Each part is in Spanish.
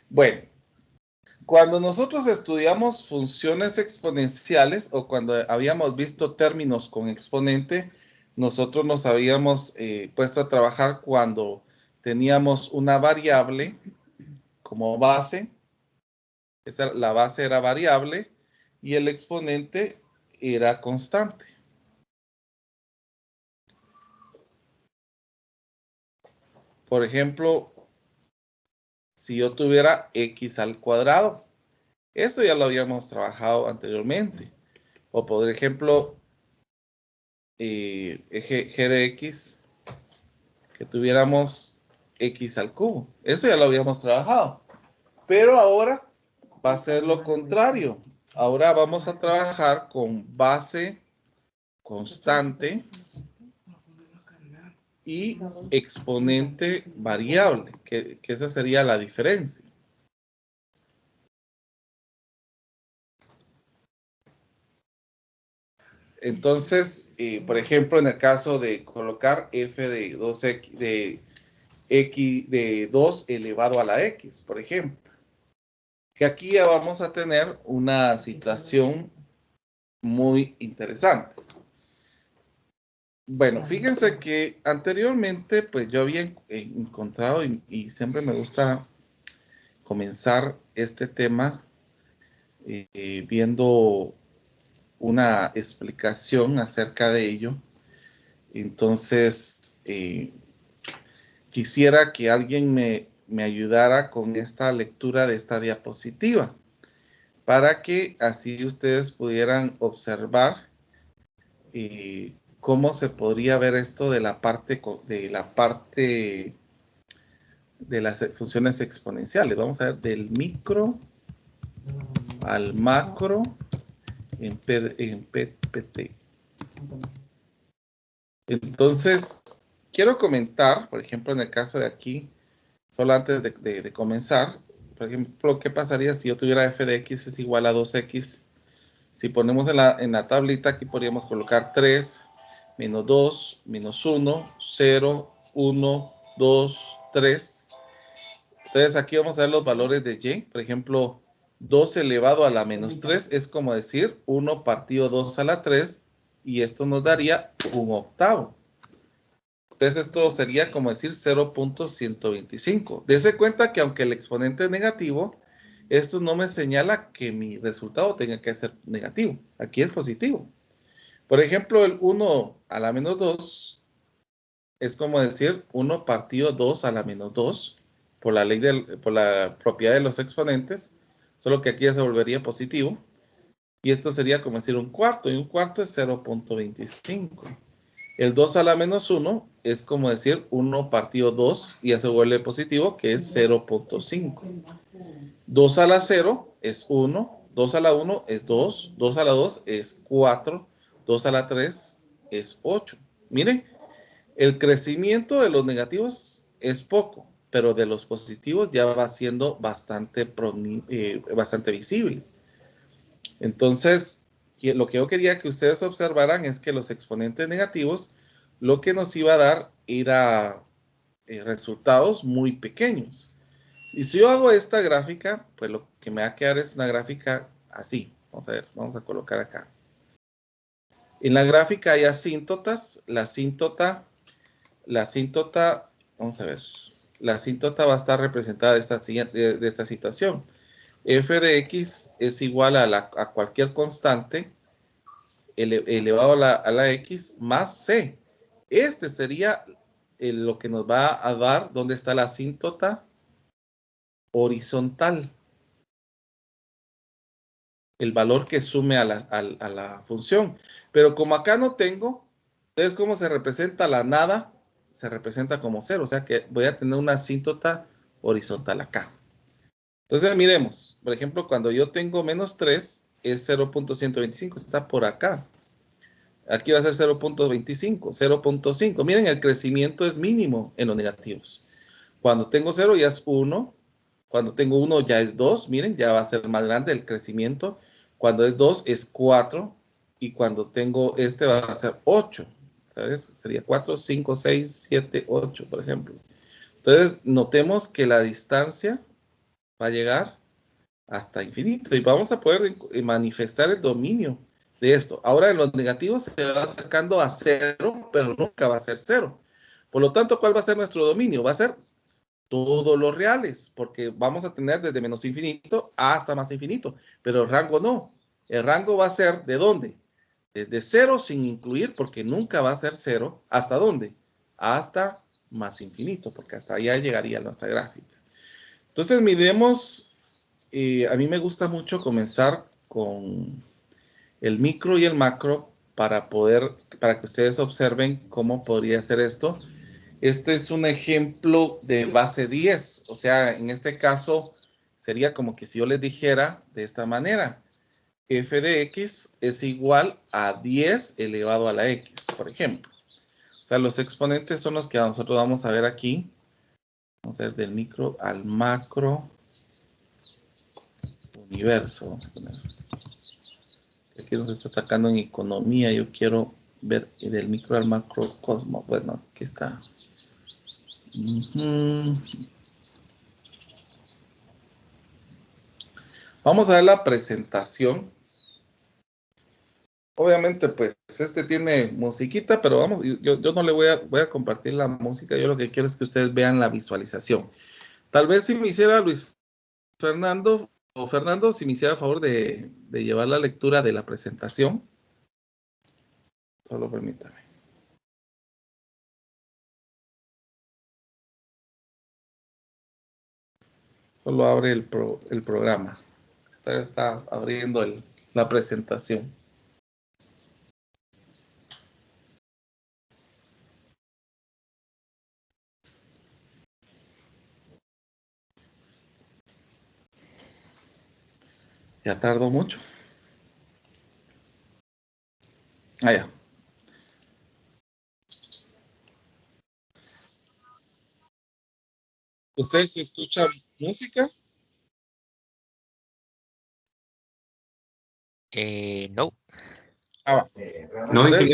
Bueno, cuando nosotros estudiamos funciones exponenciales o cuando habíamos visto términos con exponente, nosotros nos habíamos puesto a trabajar cuando teníamos una variable como base. La base era variable y el exponente era constante. Por ejemplo, si yo tuviera x al cuadrado, eso ya lo habíamos trabajado anteriormente. O por ejemplo, g de x, que tuviéramos x al cubo. Eso ya lo habíamos trabajado. Pero ahora va a ser lo contrario. Ahora vamos a trabajar con base constante y exponente variable, que esa sería la diferencia. Entonces, por ejemplo, en el caso de colocar f de 2x de 2 elevado a la x, por ejemplo, que aquí ya vamos a tener una situación muy interesante. Bueno, fíjense que anteriormente, pues yo había encontrado y siempre me gusta comenzar este tema viendo una explicación acerca de ello. Entonces, quisiera que alguien me ayudara con esta lectura de esta diapositiva para que así ustedes pudieran observar cómo se podría ver esto de la parte de las funciones exponenciales. Vamos a ver del micro al macro en PPT. Entonces, quiero comentar, por ejemplo, en el caso de aquí, solo antes de comenzar, por ejemplo, ¿qué pasaría si yo tuviera f de x es igual a 2x? Si ponemos en la tablita, aquí podríamos colocar 3, menos 2, menos 1, 0, 1, 2, 3. Entonces aquí vamos a ver los valores de y. Por ejemplo, 2 elevado a la menos 3 es como decir 1 partido 2 a la 3 y esto nos daría un octavo. Entonces esto sería como decir 0.125. Dese cuenta que aunque el exponente es negativo, esto no me señala que mi resultado tenga que ser negativo. Aquí es positivo. Por ejemplo, el 1 a la menos 2 es como decir 1 partido 2 a la menos 2 por la propiedad de los exponentes, solo que aquí ya se volvería positivo. Y esto sería como decir un cuarto, y un cuarto es 0.25. El 2 a la menos 1 es como decir 1 partido 2 y ya se vuelve positivo, que es 0.5. 2 a la 0 es 1, 2 a la 1 es 2, 2 a la 2 es 4, 2 a la 3 es 8. Miren, el crecimiento de los negativos es poco, pero de los positivos ya va siendo bastante visible. Entonces, lo que yo quería que ustedes observaran es que los exponentes negativos lo que nos iba a dar era resultados muy pequeños. Y si yo hago esta gráfica, pues lo que me va a quedar es una gráfica así. Vamos a ver, vamos a colocar acá. En la gráfica hay asíntotas. La asíntota, vamos a ver, la asíntota va a estar representada de esta situación. F de x es igual a cualquier constante elevado a la x más c. Este sería lo que nos va a dar dónde está la asíntota horizontal. El valor que sume a la función. Pero como acá no tengo, entonces ¿cómo se representa la nada? Se representa como 0, o sea que voy a tener una asíntota horizontal acá. Entonces miremos, por ejemplo, cuando yo tengo menos 3 es 0.125, está por acá. Aquí va a ser 0.25, 0.5. Miren, el crecimiento es mínimo en los negativos. Cuando tengo 0 ya es 1. Cuando tengo 1 ya es 2. Miren, ya va a ser más grande el crecimiento. Cuando es 2 es 4. Y cuando tengo este va a ser 8. ¿Sabes? Sería 4, 5, 6, 7, 8, por ejemplo. Entonces, notemos que la distancia va a llegar hasta infinito y vamos a poder manifestar el dominio de esto. Ahora, en los negativos se va acercando a cero, pero nunca va a ser cero. Por lo tanto, ¿cuál va a ser nuestro dominio? Va a ser todos los reales, porque vamos a tener desde menos infinito hasta más infinito, pero el rango no. El rango va a ser ¿de dónde? Desde cero sin incluir, porque nunca va a ser cero. ¿Hasta dónde? Hasta más infinito, porque hasta allá llegaría nuestra gráfica. Entonces, miremos, a mí me gusta mucho comenzar con el micro y el macro para que ustedes observen cómo podría ser esto. Este es un ejemplo de base 10, o sea, en este caso sería como que si yo les dijera de esta manera, f de x es igual a 10 elevado a la x, por ejemplo. O sea, los exponentes son los que nosotros vamos a ver aquí. Vamos a ver del micro al macro universo. Vamos a poner. Aquí nos está atacando en economía. Yo quiero ver del micro al macro cosmos. Bueno, aquí está. Vamos a ver la presentación. Obviamente, pues, este tiene musiquita, pero vamos, yo no le voy a compartir la música. Yo lo que quiero es que ustedes vean la visualización. Tal vez si me hiciera Luis Fernando, o Fernando, si me hiciera el favor de llevar la lectura de la presentación. Solo permítame. Solo abre el programa. Está abriendo la presentación. Ya tardó mucho. Ah, ya. ¿Ustedes escuchan música? No. Ah, va. No, Entonces,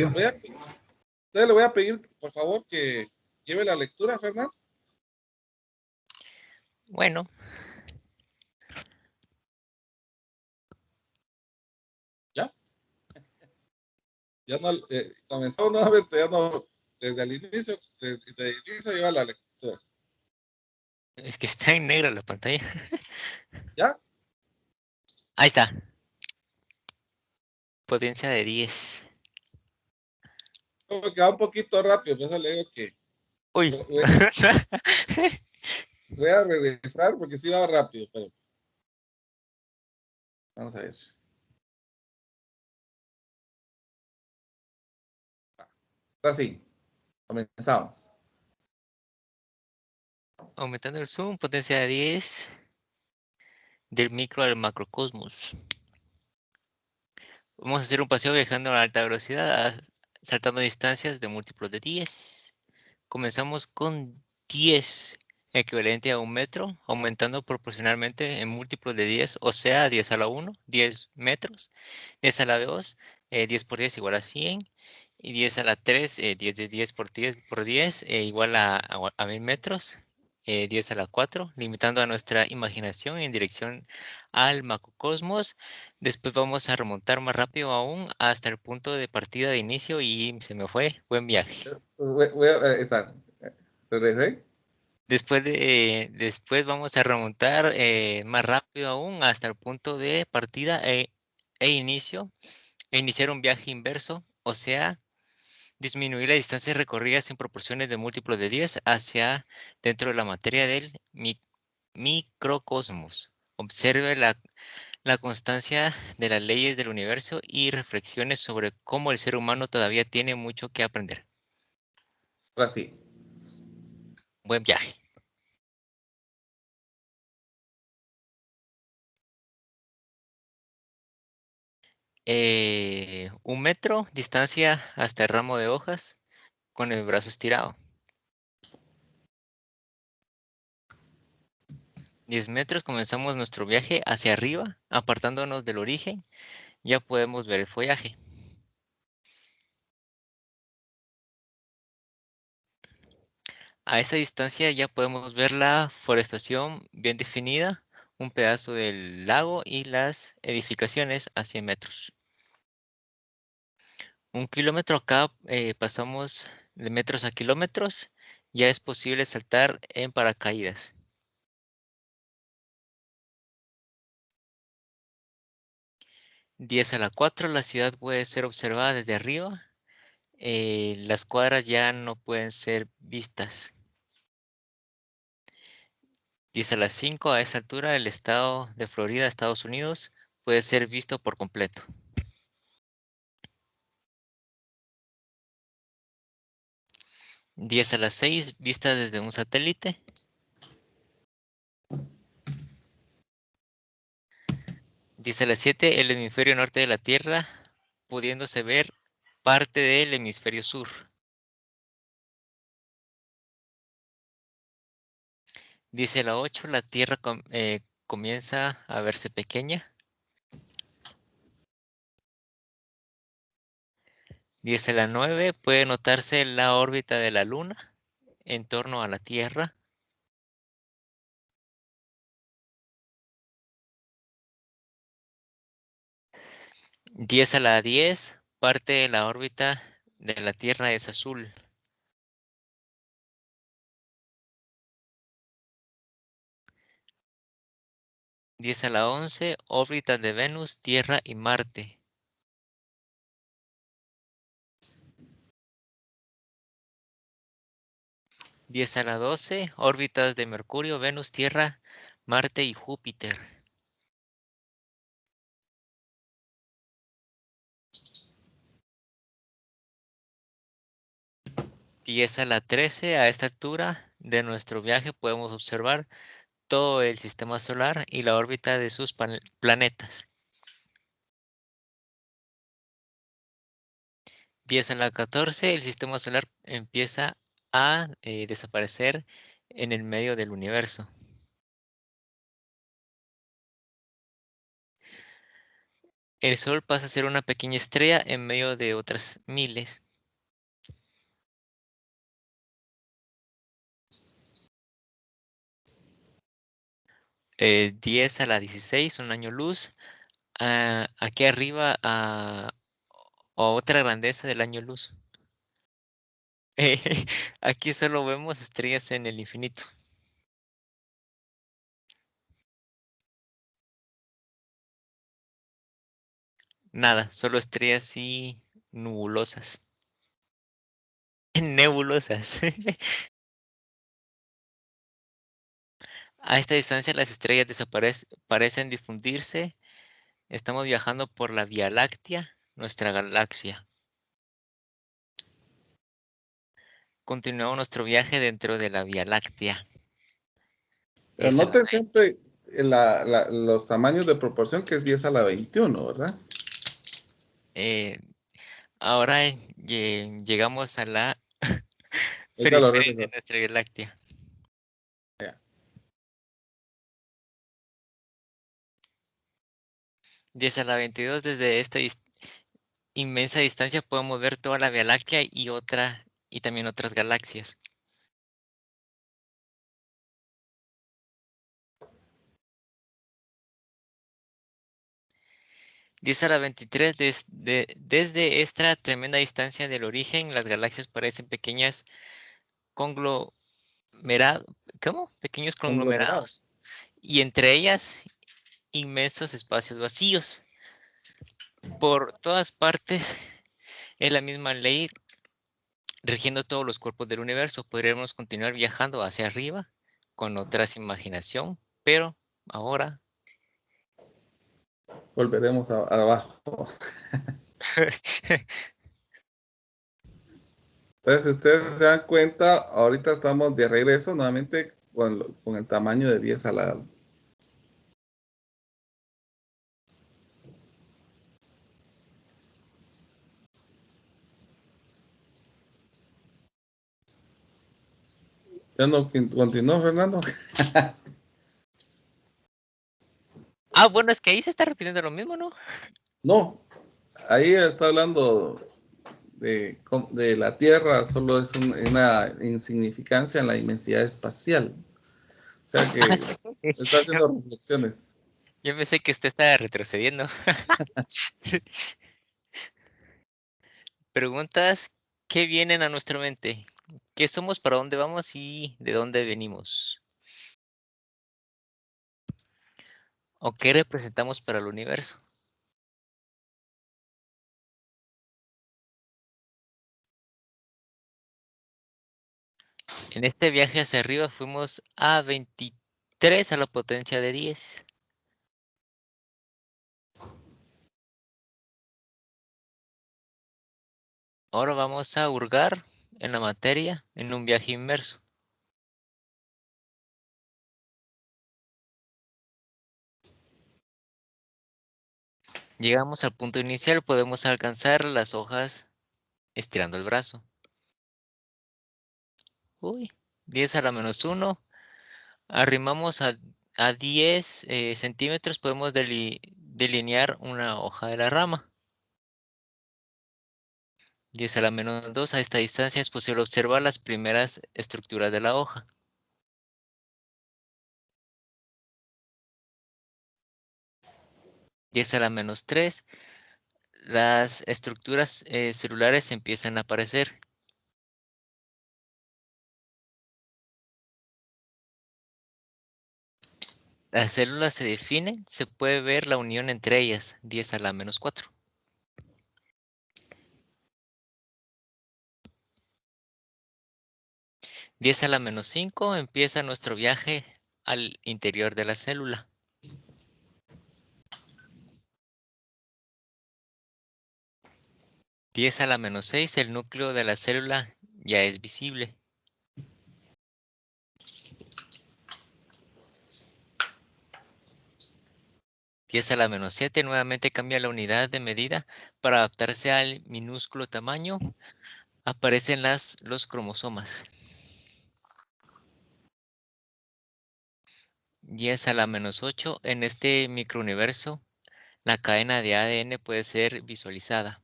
le voy a pedir, por favor, que lleve la lectura, Fernando. Bueno. ¿Ya? Ya no, comenzamos nuevamente, ya no, desde el inicio lleva la lectura. Es que está en negra la pantalla. ¿Ya? Ahí está. Potencia de 10. Como que va un poquito rápido, por eso le digo que Uy. voy a regresar porque sí va rápido, pero vamos a ver. Ahora sí, comenzamos. Aumentando el zoom, potencia de 10. Del micro al macrocosmos. Vamos a hacer un paseo viajando a alta velocidad, saltando distancias de múltiplos de 10. Comenzamos con 10, equivalente a 1 metro, aumentando proporcionalmente en múltiplos de 10, o sea, 10 a la 1, 10 metros, 10 a la 2, 10 por 10 igual a 100, y 10 a la 3, 10 de 10 por 10, igual a 1000 metros, 10 a la 4, limitando a nuestra imaginación en dirección al macrocosmos. Después vamos a remontar más rápido aún hasta el punto de partida de inicio y se me fue. Buen viaje. Regresé. Después vamos a remontar más rápido aún hasta el punto de partida inicio e iniciar un viaje inverso, o sea, disminuir las distancias recorridas en proporciones de múltiplos de 10 hacia dentro de la materia del microcosmos. Observe la constancia de las leyes del universo y reflexiones sobre cómo el ser humano todavía tiene mucho que aprender. Ahora sí. Buen viaje. Un metro, distancia hasta el ramo de hojas con el brazo estirado. 10 metros, comenzamos nuestro viaje hacia arriba, apartándonos del origen. Ya podemos ver el follaje. A esta distancia ya podemos ver la forestación bien definida, un pedazo del lago y las edificaciones a 100 metros. 1 kilómetro acá pasamos de metros a kilómetros. Ya es posible saltar en paracaídas. 10 a la 4, la ciudad puede ser observada desde arriba. Las cuadras ya no pueden ser vistas. 10 a la 5, a esta altura el estado de Florida, Estados Unidos, puede ser visto por completo. 10 a la 6, vista desde un satélite. 10 a la 7, el hemisferio norte de la Tierra, pudiéndose ver parte del hemisferio sur. 10 a la 8, la Tierra comienza a verse pequeña. 10 a la 9, puede notarse la órbita de la Luna en torno a la Tierra. 10 a la 10, parte de la órbita de la Tierra es azul. 10 a la 11, órbitas de Venus, Tierra y Marte. 10 a la 12, órbitas de Mercurio, Venus, Tierra, Marte y Júpiter. 10 a la 13, a esta altura de nuestro viaje podemos observar todo el sistema solar y la órbita de sus planetas. 10 a la 14, el sistema solar empieza a desaparecer en el medio del universo. El Sol pasa a ser una pequeña estrella en medio de otras miles. 10 a la 16, un año luz. Aquí arriba a otra grandeza del año luz. Aquí solo vemos estrellas en el infinito. Nada, solo estrellas y nebulosas. Nebulosas. A esta distancia las estrellas parecen difundirse. Estamos viajando por la Vía Láctea, nuestra galaxia. Continuamos nuestro viaje dentro de la Vía Láctea. Pero 10 a la noten siempre los tamaños de proporción, que es 10 a la 21, ¿verdad? Ahora llegamos a la Ahorita lo periferia de regreso. nuestra Vía Láctea. Ya. 10 a la 22, desde esta inmensa distancia podemos ver toda la Vía Láctea y también otras galaxias. 10 a la 23, desde esta tremenda distancia del origen, las galaxias parecen pequeñas conglomerados, ¿cómo? Pequeños Conglomerado. conglomerados. Y entre ellas, inmensos espacios vacíos. Por todas partes es la misma ley rigiendo todos los cuerpos del universo. Podríamos continuar viajando hacia arriba con otras imaginación, pero ahora Volveremos abajo. Entonces, si ustedes se dan cuenta, ahorita estamos de regreso nuevamente con el tamaño de 10 a la... ¿Ya no continuó, Fernando? bueno, es que ahí se está repitiendo lo mismo, ¿no? No, ahí está hablando de la Tierra solo es una insignificancia en la inmensidad espacial. O sea que está haciendo reflexiones. Yo pensé que usted estaba retrocediendo. Preguntas que vienen a nuestra mente. ¿Qué somos, para dónde vamos y de dónde venimos? ¿O qué representamos para el universo? En este viaje hacia arriba fuimos a 23 a la potencia de 10. Ahora vamos a hurgar en la materia en un viaje inmerso. Llegamos al punto inicial, podemos alcanzar las hojas estirando el brazo. Uy, 10 a la menos 1. Arrimamos a 10 centímetros, podemos delinear una hoja de la rama. 10 a la menos 2. A esta distancia es posible observar las primeras estructuras de la hoja. 10 a la menos 3. Las estructuras celulares empiezan a aparecer. Las células se definen, se puede ver la unión entre ellas, 10 a la menos 4. 10 a la menos 5 empieza nuestro viaje al interior de la célula. 10 a la menos 6, el núcleo de la célula ya es visible. 10 a la menos 7 nuevamente cambia la unidad de medida para adaptarse al minúsculo tamaño. Aparecen los cromosomas. 10 a la menos 8, en este microuniverso, la cadena de ADN puede ser visualizada.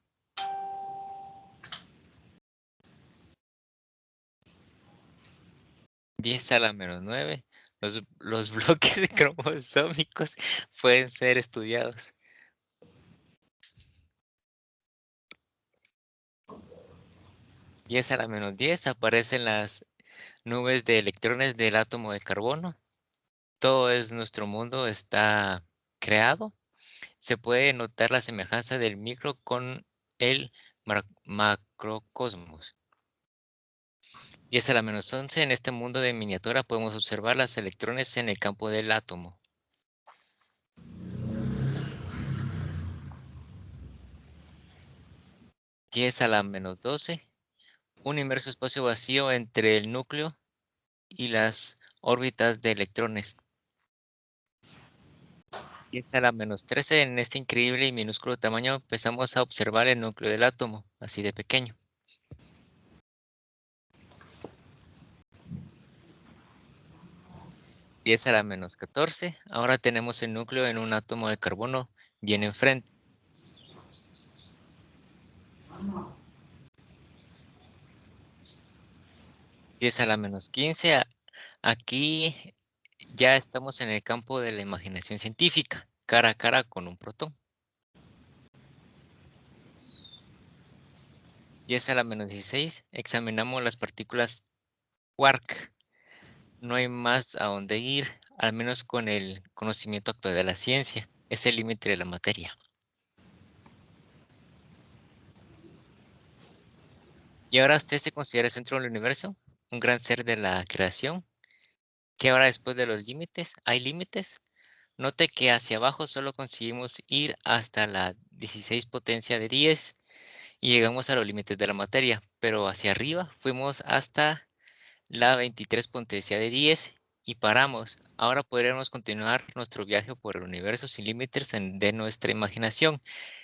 10 a la menos 9, los bloques cromosómicos pueden ser estudiados. 10 a la menos 10 aparecen las nubes de electrones del átomo de carbono. Todo nuestro mundo está creado. Se puede notar la semejanza del micro con el macrocosmos. 10 a la menos 11, en este mundo de miniatura podemos observar los electrones en el campo del átomo. 10 a la menos 12, un inmerso espacio vacío entre el núcleo y las órbitas de electrones. 10 a la menos 13, en este increíble y minúsculo tamaño empezamos a observar el núcleo del átomo, así de pequeño. 10 a la menos 14, ahora tenemos el núcleo en un átomo de carbono bien enfrente. 10 a la menos 15, aquí ya estamos en el campo de la imaginación científica, cara a cara con un protón. 10 a la menos 16, examinamos las partículas quark. No hay más a dónde ir, al menos con el conocimiento actual de la ciencia. Es el límite de la materia. ¿Y ahora usted se considera el centro del universo? ¿Un gran ser de la creación? ¿Qué ahora después de los límites? ¿Hay límites? Note que hacia abajo solo conseguimos ir hasta la 16 potencia de 10 y llegamos a los límites de la materia, pero hacia arriba fuimos hasta la 23 potencia de 10 y paramos. Ahora podríamos continuar nuestro viaje por el universo sin límites de nuestra imaginación.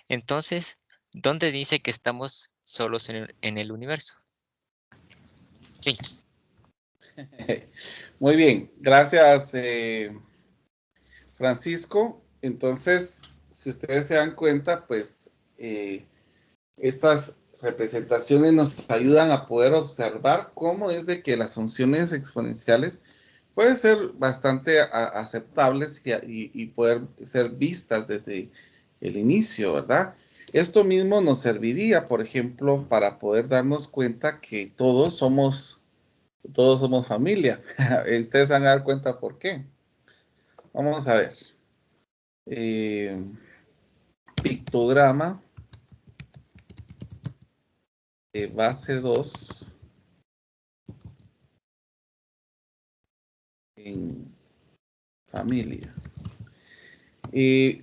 Entonces, ¿dónde dice que estamos solos en el universo? Sí. Muy bien, gracias Francisco. Entonces, si ustedes se dan cuenta, pues estas representaciones nos ayudan a poder observar cómo es de que las funciones exponenciales pueden ser bastante aceptables y poder ser vistas desde el inicio, ¿verdad? Esto mismo nos serviría, por ejemplo, para poder darnos cuenta que todos somos familia. Ustedes van a dar cuenta por qué. Vamos a ver. Pictograma de base 2 en familia.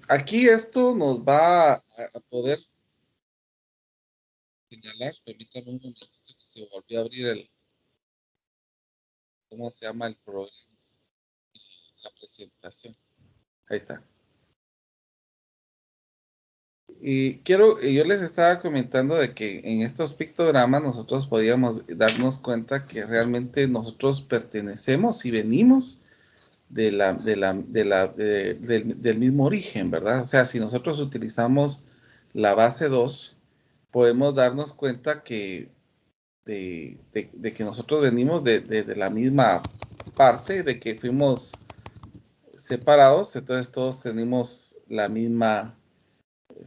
Aquí esto nos va a poder señalar. Permítame un momentito que se volvió a abrir ¿cómo se llama el programa? La presentación. Ahí está. Y yo les estaba comentando de que en estos pictogramas nosotros podíamos darnos cuenta que realmente nosotros pertenecemos y venimos del mismo origen, ¿verdad? O sea, si nosotros utilizamos la base 2, podemos darnos cuenta que de que nosotros venimos de la misma parte, de que fuimos separados, entonces todos tenemos la misma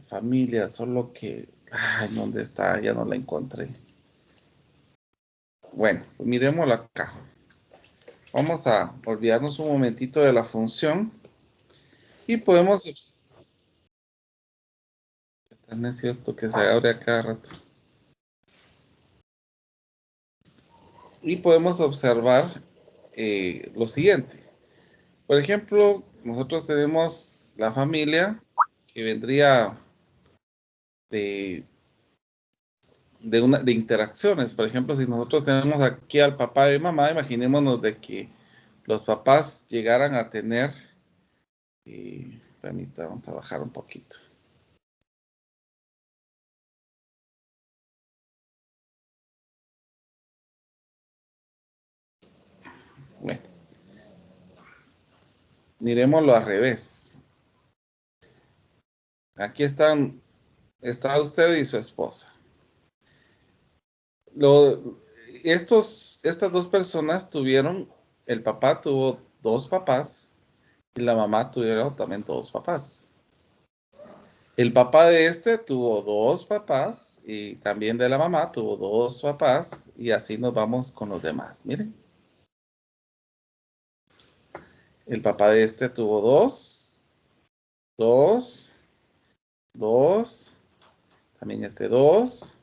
familia, solo que, ay, ¿dónde está? Ya no la encontré. Bueno, pues miremoslo acá. Vamos a olvidarnos un momentito de la función y podemos... Tan es esto que se abre a cada rato. Y podemos observar lo siguiente. Por ejemplo, nosotros tenemos la familia que vendría de interacciones. Por ejemplo, si nosotros tenemos aquí al papá y mamá, imaginémonos de que los papás llegaran a tener, permítame, vamos a bajar un poquito. Bueno, miremoslo al revés. Aquí está usted y su esposa. Estas dos personas el papá tuvo dos papás y la mamá tuvieron también dos papás. El papá de este tuvo dos papás y también de la mamá tuvo dos papás y así nos vamos con los demás. Miren. El papá de este tuvo dos, también este dos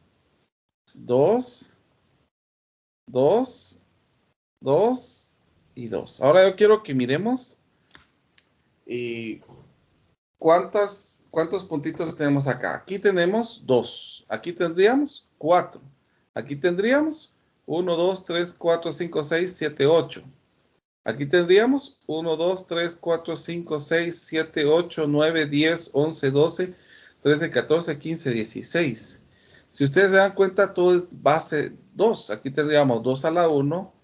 y dos. Ahora yo quiero que miremos ¿cuántos puntitos tenemos acá? Aquí tenemos 2. Aquí tendríamos 4. Aquí tendríamos 1, 2, 3, 4, 5, 6, 7, 8. Aquí tendríamos 1, 2, 3, 4, 5, 6, 7, 8, 9, 10, 11, 12, 13, 14, 15, 16. Si ustedes se dan cuenta, todo es base 2. Aquí tendríamos 2 a la 1,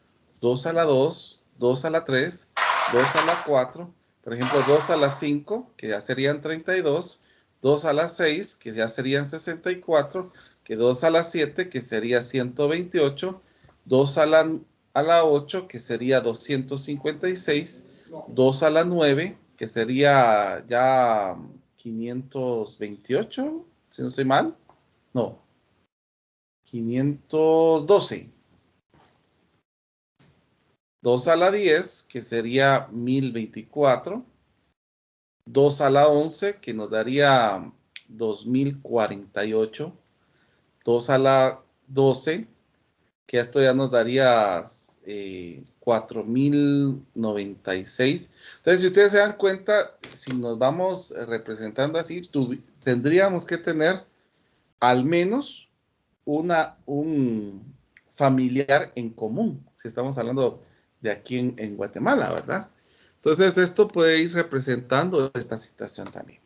2 a la 2, 2 a la 3, 2 a la 4. Por ejemplo, 2 a la 5, que ya serían 32. 2 a la 6, que ya serían 64. Que 2 a la 7, que sería 128. 2 a la 8, que sería 256. 2 a la 9, que sería ya 528, si no estoy mal. No, 512. 2 a la 10, que sería 1024. 2 a la 11, que nos daría 2048. 2 a la 12, que esto ya nos daría 4096. Entonces, si ustedes se dan cuenta, si nos vamos representando así, tendríamos que tener al menos un familiar en común, si estamos hablando de aquí en Guatemala, ¿verdad? Entonces, esto puede ir representando esta situación también.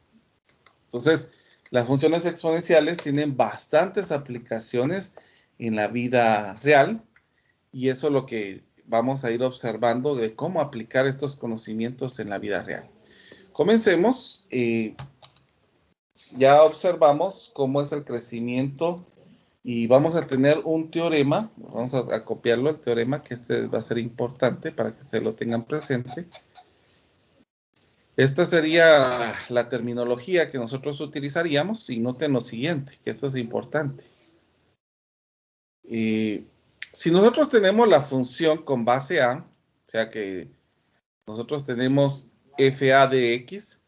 Entonces, las funciones exponenciales tienen bastantes aplicaciones en la vida real y eso es lo que vamos a ir observando de cómo aplicar estos conocimientos en la vida real. Comencemos. Ya observamos cómo es el crecimiento Y vamos a tener un teorema, vamos a copiarlo, el teorema, que este va a ser importante para que ustedes lo tengan presente. Esta sería la terminología que nosotros utilizaríamos, y noten lo siguiente, que esto es importante. Si nosotros tenemos la función con base A, o sea que nosotros tenemos fa de x,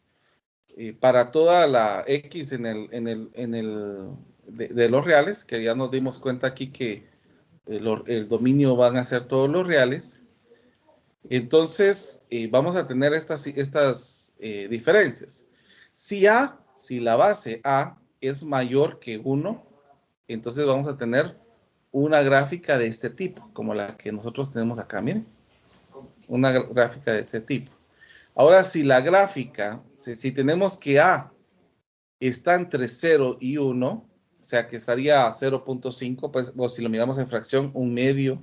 para toda la x de los reales, que ya nos dimos cuenta aquí que el dominio van a ser todos los reales, entonces vamos a tener estas diferencias. Si la base A es mayor que 1, entonces vamos a tener una gráfica de este tipo, como la que nosotros tenemos acá, miren. Una gráfica de este tipo. Ahora, si la gráfica, si tenemos que A está entre 0 y 1, o sea que estaría a 0.5, pues, o si lo miramos en fracción, un medio,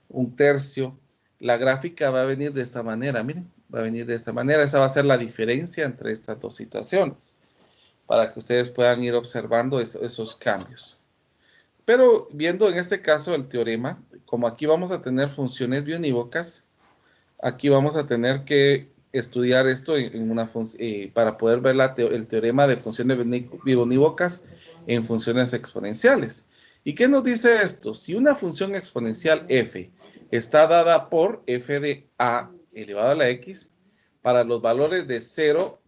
un tercio, la gráfica va a venir de esta manera, miren, va a venir de esta manera. Esa va a ser la diferencia entre estas dos situaciones, para que ustedes puedan ir observando esos cambios. Pero viendo en este caso el teorema, como aquí vamos a tener funciones biunívocas, aquí vamos a tener que estudiar esto para poder ver el teorema de funciones biunívocas en funciones exponenciales. ¿Y qué nos dice esto? Si una función exponencial f está dada por f de a elevado a la x, para los valores de 0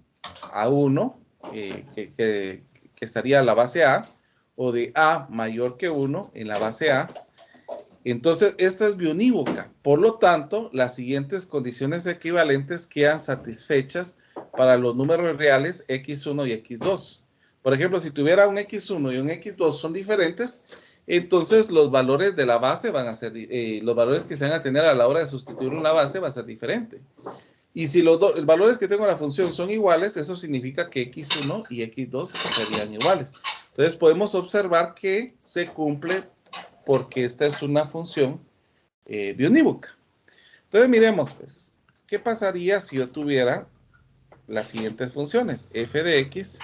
a 1, que estaría la base a, o de a mayor que 1 en la base a, entonces esta es biunívoca. Por lo tanto, las siguientes condiciones equivalentes quedan satisfechas para los números reales x1 y x2. Por ejemplo, si tuviera un x1 y un x2 son diferentes, entonces los valores de la base van a ser, los valores que se van a tener a la hora de sustituir una base va a ser diferente. Y si los valores que tengo en la función son iguales, eso significa que x1 y x2 serían iguales. Entonces podemos observar que se cumple porque esta es una función biunívoca. Entonces miremos pues, ¿qué pasaría si yo tuviera las siguientes funciones? F de x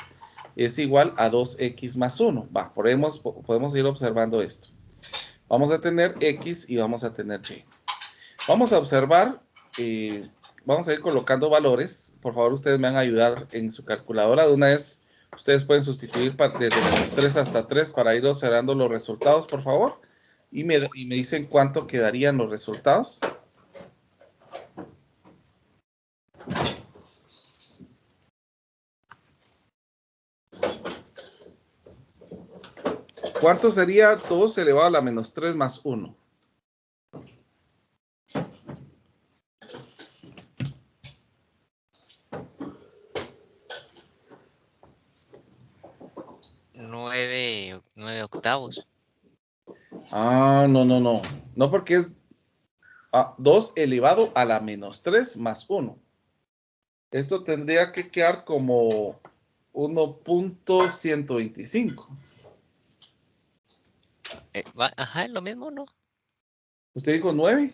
es igual a 2x más 1. Podemos ir observando esto. Vamos a tener x y vamos a tener y. Vamos a observar, vamos a ir colocando valores. Por favor, ustedes me van a ayudar en su calculadora. De una vez, ustedes pueden sustituir desde los 3 hasta 3 para ir observando los resultados, por favor. Y me dicen cuánto quedarían los resultados. ¿Cuánto sería 2 elevado a la menos 3 más 1? Nueve octavos. Ah, no. No, porque es 2 elevado a la menos 3 más 1. Esto tendría que quedar como 1.125. Ajá, es lo mismo, ¿no? ¿Usted dijo 9?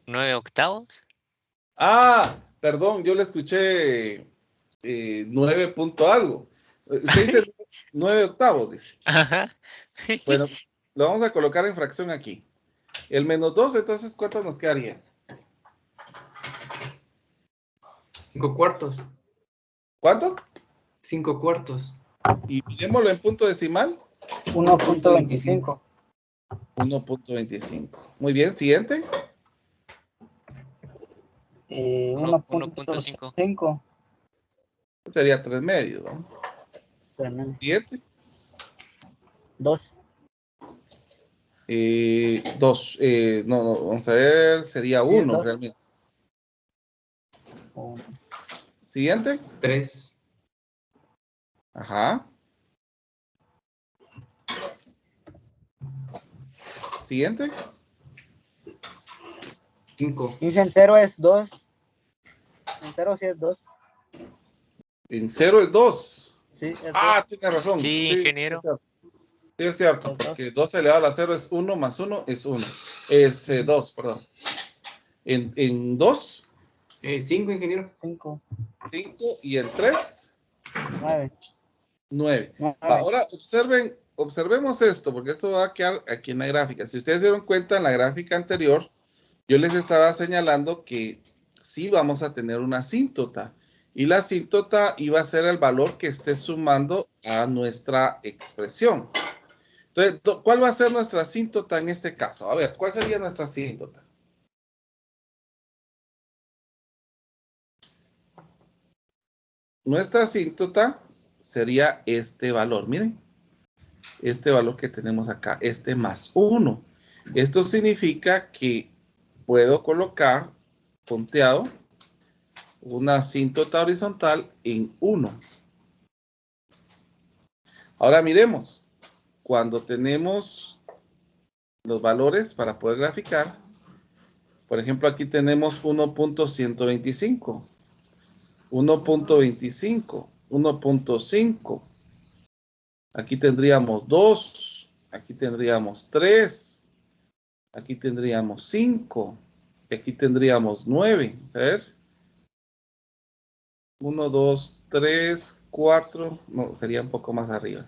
9 octavos. Ah, perdón, yo le escuché 9 punto algo. Usted dice 9 octavos, dice. Ajá. Bueno, lo vamos a colocar en fracción aquí. El menos 2, entonces, ¿cuánto nos quedaría? 5 cuartos. ¿Cuánto? 5 cuartos. Y miremoslo en punto decimal. 1.25. 1.25. Muy bien, siguiente. 1.5. Sería 3 medios, ¿no? Siguiente. 2. 2. No, vamos a ver, sería 1 2. realmente. Siguiente. 3. Ajá. Siguiente. 5. Dice en 0 es 2. En 0 sí es 2. En 0 es 2. Sí, es 2. Tiene razón. Sí, ingeniero. Sí, es cierto, porque 2 elevado a la 0 es 1 más 1 es 1. Es 2, perdón. En 2. 5, ingeniero. 5. 5 y el 3. 9. 9. Ahora observen observemos esto, porque esto va a quedar aquí en la gráfica. Si ustedes dieron cuenta en la gráfica anterior, yo les estaba señalando que sí vamos a tener una asíntota. Y la asíntota iba a ser el valor que esté sumando a nuestra expresión. Entonces, ¿cuál va a ser nuestra asíntota en este caso? A ver, ¿cuál sería nuestra asíntota? Nuestra asíntota sería este valor. Miren, este valor que tenemos acá, este más 1. Esto significa que puedo colocar punteado una asíntota horizontal en 1. Ahora miremos, cuando tenemos los valores para poder graficar, por ejemplo, aquí tenemos 1.125, 1.25, 1.5. Aquí tendríamos 2, aquí tendríamos 3, aquí tendríamos 5, y aquí tendríamos 9. A ver. 1, 2, 3, 4, no, sería un poco más arriba.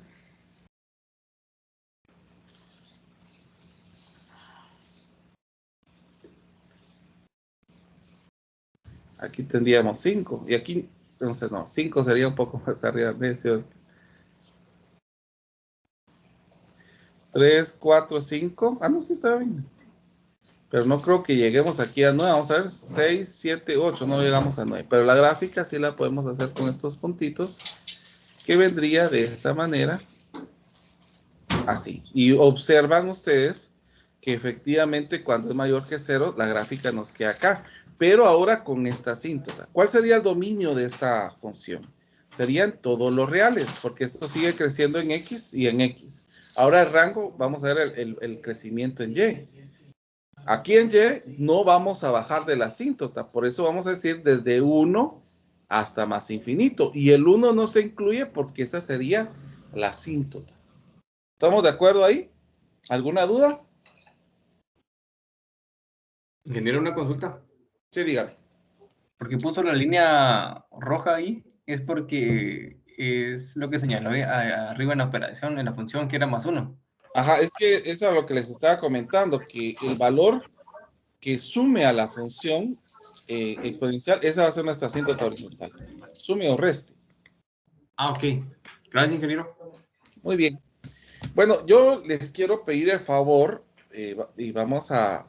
Aquí tendríamos 5, y aquí, entonces no, 5 sería un poco más arriba. 3, 4, 5, no, sí está bien. Pero no creo que lleguemos aquí a 9, vamos a ver, 6, 7, 8, no llegamos a 9. Pero la gráfica sí la podemos hacer con estos puntitos, que vendría de esta manera, así. Y observan ustedes que efectivamente cuando es mayor que 0, la gráfica nos queda acá. Pero ahora con esta asíntota. ¿Cuál sería el dominio de esta función? Serían todos los reales, porque esto sigue creciendo en X y en X. Ahora el rango, vamos a ver el crecimiento en Y. Aquí en Y no vamos a bajar de la asíntota, por eso vamos a decir desde 1 hasta más infinito. Y el 1 no se incluye porque esa sería la asíntota. ¿Estamos de acuerdo ahí? ¿Alguna duda? Ingeniero, una consulta. Sí, dígame. Porque puso la línea roja ahí, es porque es lo que señaló arriba en la operación, en la función, que era más 1. Ajá, es que eso es lo que les estaba comentando, que el valor que sume a la función exponencial, esa va a ser nuestra asíntota horizontal. Sume o reste. Ok. Gracias, ingeniero. Muy bien. Bueno, yo les quiero pedir el favor y vamos a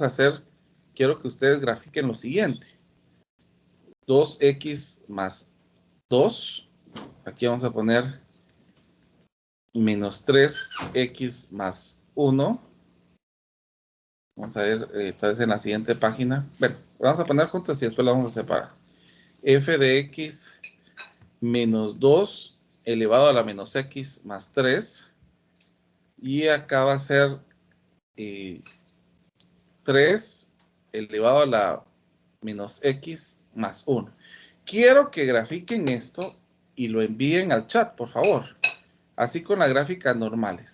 hacer, quiero que ustedes grafiquen lo siguiente. 2x más 2, aquí vamos a poner menos 3x más 1. Vamos a ver, tal vez en la siguiente página. Bueno, vamos a poner juntos y después lo vamos a separar. F de x menos 2 elevado a la menos x más 3. Y acá va a ser 3 elevado a la menos x más 1. Quiero que grafiquen esto y lo envíen al chat, por favor. Así con las gráficas normales.